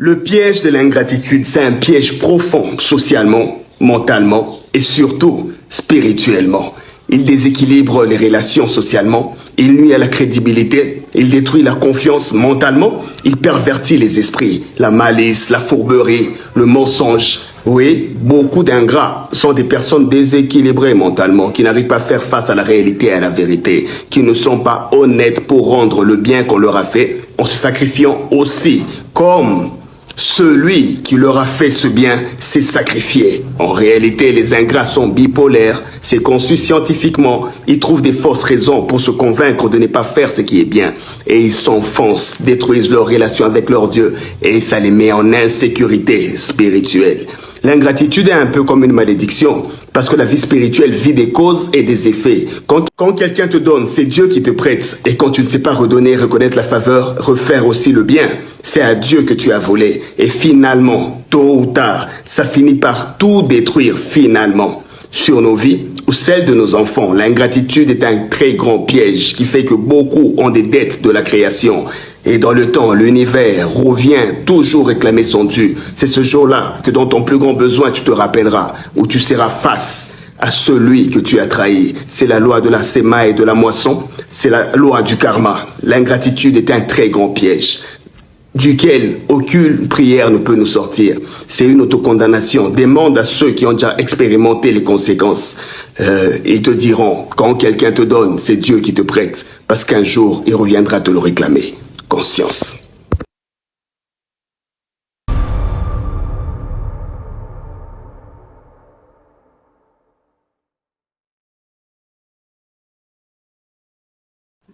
Le piège de l'ingratitude, c'est un piège profond socialement, mentalement et surtout spirituellement. Il déséquilibre les relations socialement, il nuit à la crédibilité, il détruit la confiance mentalement, il pervertit les esprits, la malice, la fourberie, le mensonge. Oui, beaucoup d'ingrats sont des personnes déséquilibrées mentalement, qui n'arrivent pas à faire face à la réalité et à la vérité, qui ne sont pas honnêtes pour rendre le bien qu'on leur a fait, en se sacrifiant aussi, comme celui qui leur a fait ce bien s'est sacrifié. En réalité, les ingrats sont bipolaires. C'est conçu scientifiquement. Ils trouvent des fausses raisons pour se convaincre de ne pas faire ce qui est bien. Et ils s'enfoncent, détruisent leur relation avec leur Dieu. Et ça les met en insécurité spirituelle. L'ingratitude est un peu comme une malédiction, parce que la vie spirituelle vit des causes et des effets. Quand quelqu'un te donne, c'est Dieu qui te prête. Et quand tu ne sais pas redonner, reconnaître la faveur, refaire aussi le bien, c'est à Dieu que tu as volé. Et finalement, tôt ou tard, ça finit par tout détruire finalement. Sur nos vies ou celles de nos enfants, l'ingratitude est un très grand piège qui fait que beaucoup ont des dettes de la création. Et dans le temps, l'univers revient toujours réclamer son dû. C'est ce jour-là que dans ton plus grand besoin, tu te rappelleras, où tu seras face à celui que tu as trahi. C'est la loi de la séma et de la moisson. C'est la loi du karma. L'ingratitude est un très grand piège, duquel aucune prière ne peut nous sortir. C'est une autocondamnation. Demande à ceux qui ont déjà expérimenté les conséquences. Ils te diront, quand quelqu'un te donne, c'est Dieu qui te prête, parce qu'un jour, il reviendra te le réclamer. Conscience.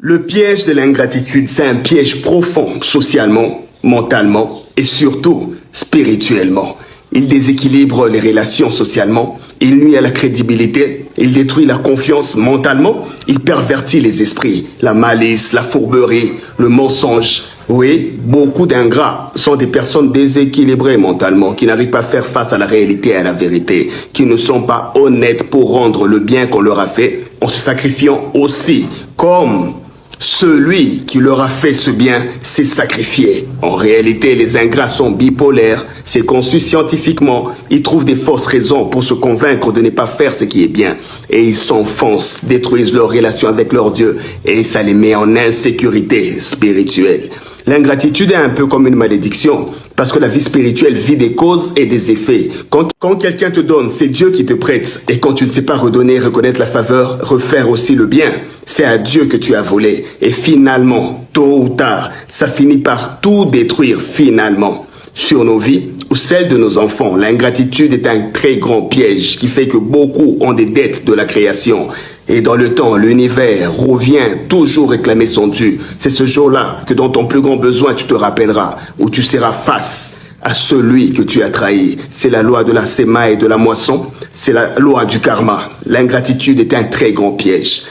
Le piège de l'ingratitude, c'est un piège profond socialement, mentalement et surtout spirituellement. Il déséquilibre les relations socialement, il nuit à la crédibilité, il détruit la confiance mentalement, il pervertit les esprits, la malice, la fourberie, le mensonge. Oui, beaucoup d'ingrats sont des personnes déséquilibrées mentalement, qui n'arrivent pas à faire face à la réalité et à la vérité, qui ne sont pas honnêtes pour rendre le bien qu'on leur a fait, en se sacrifiant aussi, comme celui qui leur a fait ce bien s'est sacrifié. En réalité, les ingrats sont bipolaires. C'est conçu scientifiquement. Ils trouvent des fausses raisons pour se convaincre de ne pas faire ce qui est bien. Et ils s'enfoncent, détruisent leur relation avec leur Dieu. Et ça les met en insécurité spirituelle. L'ingratitude est un peu comme une malédiction, parce que la vie spirituelle vit des causes et des effets. Quand quelqu'un te donne, c'est Dieu qui te prête. Et quand tu ne sais pas redonner, reconnaître la faveur, refaire aussi le bien, c'est à Dieu que tu as volé. Et finalement, tôt ou tard, ça finit par tout détruire finalement. Sur nos vies ou celles de nos enfants, l'ingratitude est un très grand piège qui fait que beaucoup ont des dettes de la création. Et dans le temps, l'univers revient toujours réclamer son dû. C'est ce jour-là que dans ton plus grand besoin, tu te rappelleras, où tu seras face à celui que tu as trahi. C'est la loi de la séma et de la moisson. C'est la loi du karma. L'ingratitude est un très grand piège,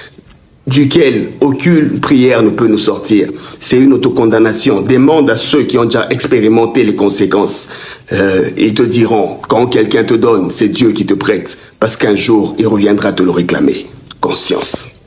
duquel aucune prière ne peut nous sortir. C'est une autocondamnation. Demande à ceux qui ont déjà expérimenté les conséquences. Ils te diront, quand quelqu'un te donne, c'est Dieu qui te prête, parce qu'un jour, il reviendra te le réclamer. Conscience.